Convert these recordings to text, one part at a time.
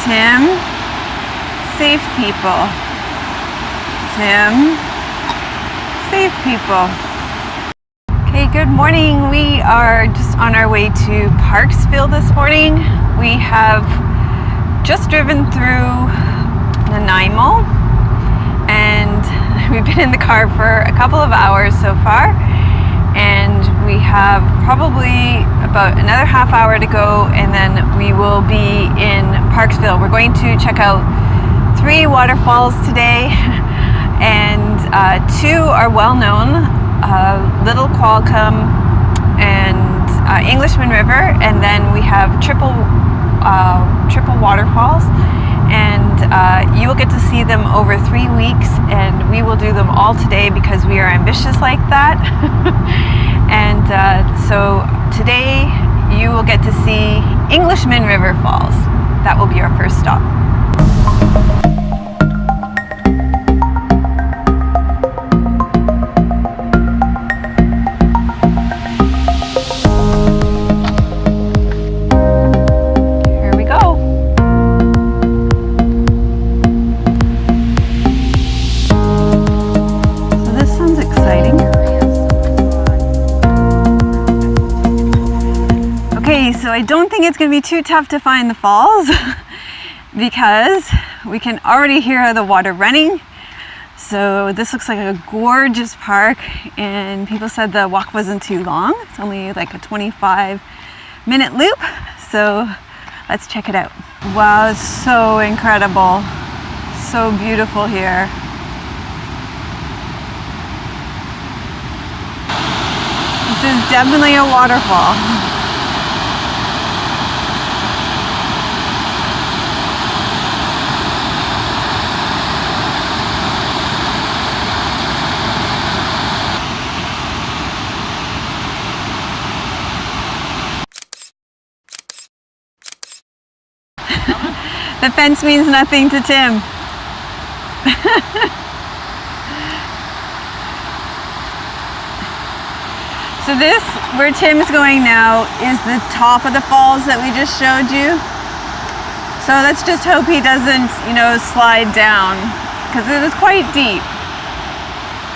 Tim, safe people. Tim, safe people. Okay, good morning. We are just on our way to Parksville this morning. We have just driven through Nanaimo and we've been in the car for a couple of hours so far, and we have probably about another half hour to go, and then we will be in Parksville. We're going to check out 3 waterfalls today, and 2 are well known, Little Qualcomm and Englishman River, and then we have triple waterfalls, and you will get to see them over 3 weeks, and we will do them all today because we are ambitious like that. And so today you will get to see Englishman River Falls. That will be our first stop. So I don't think it's going to be too tough to find the falls because we can already hear the water running. So this looks like a gorgeous park, and people said the walk wasn't too long. It's only like a 25-minute loop. So let's check it out. Wow, it's so incredible. So beautiful here. This is definitely a waterfall. The fence means nothing to Tim. So this, where Tim's going now, is the top of the falls that we just showed you. So let's just hope he doesn't, slide down, because it is quite deep.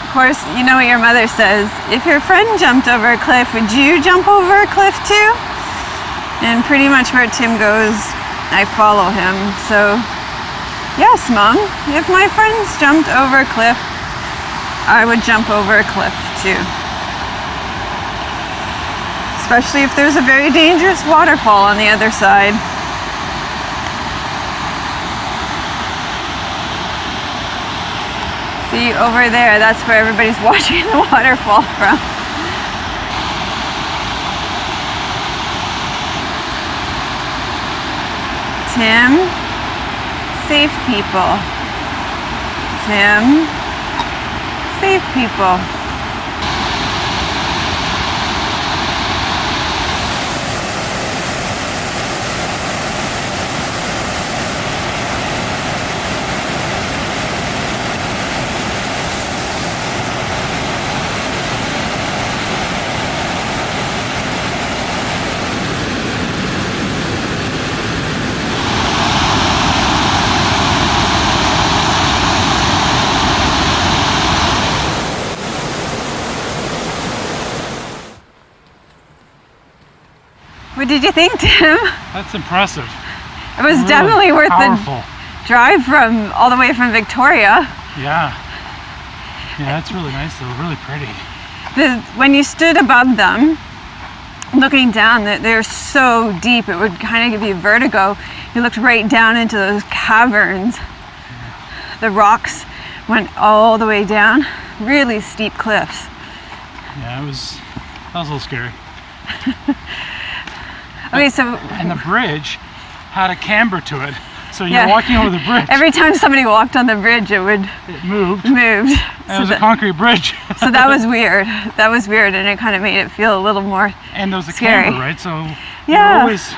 Of course, you know what your mother says. If your friend jumped over a cliff, would you jump over a cliff too? And pretty much where Tim goes, I follow him. So yes, Mom, if my friends jumped over a cliff, I would jump over a cliff too. Especially if there's a very dangerous waterfall on the other side. See, over there, that's where everybody's watching the waterfall from. Tim, safe people. Tim, safe people. What did you think, Tim? That's impressive. It was really definitely worth the drive from all the way from Victoria. Yeah. Yeah, that's really nice though, really pretty. When you stood above them, looking down, they're so deep, it would kind of give you vertigo. You looked right down into those caverns. Yeah. The rocks went all the way down, really steep cliffs. Yeah, that was a little scary. Okay, so and the bridge had a camber to it, so you're walking over the bridge. Every time somebody walked on the bridge, it moved. And it was a concrete bridge. So that was weird. That was weird, and it kind of made it feel a little more And there was a scary. camber, right? So you're always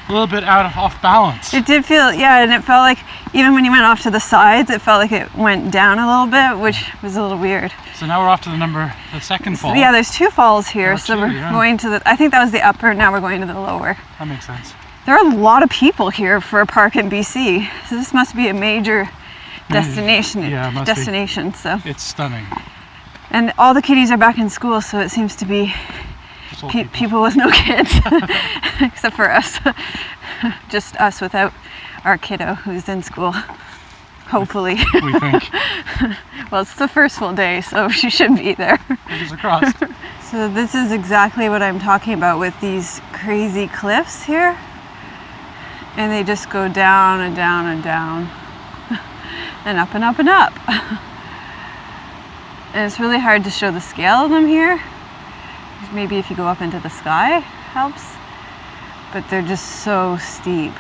a little bit off balance. It did feel, and it felt like even when you went off to the sides, it felt like it went down a little bit, which was a little weird. So now we're off to the second fall. Yeah, there's 2 falls here. Oh, so two, we're going to I think that was the upper, now we're going to the lower. That makes sense. There are a lot of people here for a park in BC. So this must be a major destination. Yeah, it must destination. be. So it's stunning. And all the kiddies are back in school, so it seems to be people with no kids, except for us. Just us without our kiddo who's in school. Hopefully. We think. Well, it's the first full day, so she should be there. Fingers crossed. So this is exactly what I'm talking about with these crazy cliffs here. And they just go down and down and down. And up and up and up. And it's really hard to show the scale of them here. Maybe if you go up into the sky helps. But they're just so steep.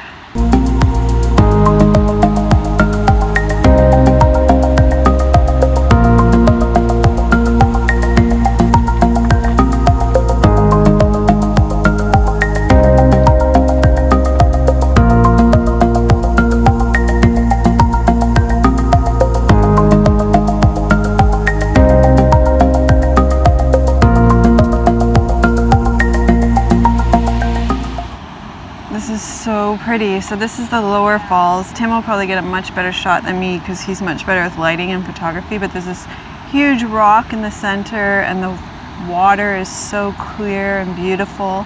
So pretty. So this is the lower falls. Tim will probably get a much better shot than me because he's much better with lighting and photography, but there's this huge rock in the center and the water is so clear and beautiful.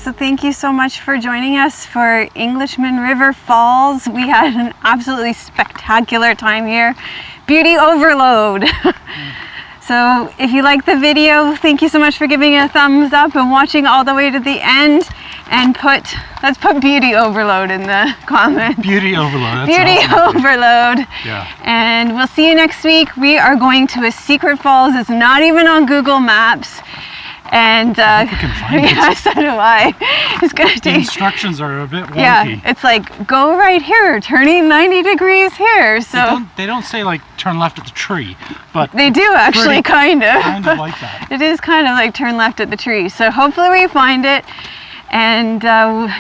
So thank you so much for joining us for Englishman River Falls. We had an absolutely spectacular time here. Beauty overload. So if you liked the video, thank you so much for giving it a thumbs up and watching all the way to the end. And let's put beauty overload in the comments. Beauty overload. That's beauty awesome. overload. Yeah. And we'll see you next week. We are going to a secret falls. It's not even on Google Maps. And I hope we can find yeah, it. so do I. It's gonna take. The instructions are a bit wonky. Yeah, it's like go right here, turning 90 degrees here. So they don't say like turn left at the tree, but they do actually kind of. Kind of like that. It is kind of like turn left at the tree. So hopefully we find it. And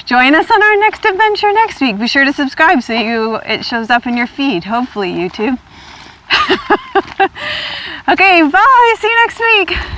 join us on our next adventure next week. Be sure to subscribe so it shows up in your feed. Hopefully, YouTube. Okay, bye. See you next week.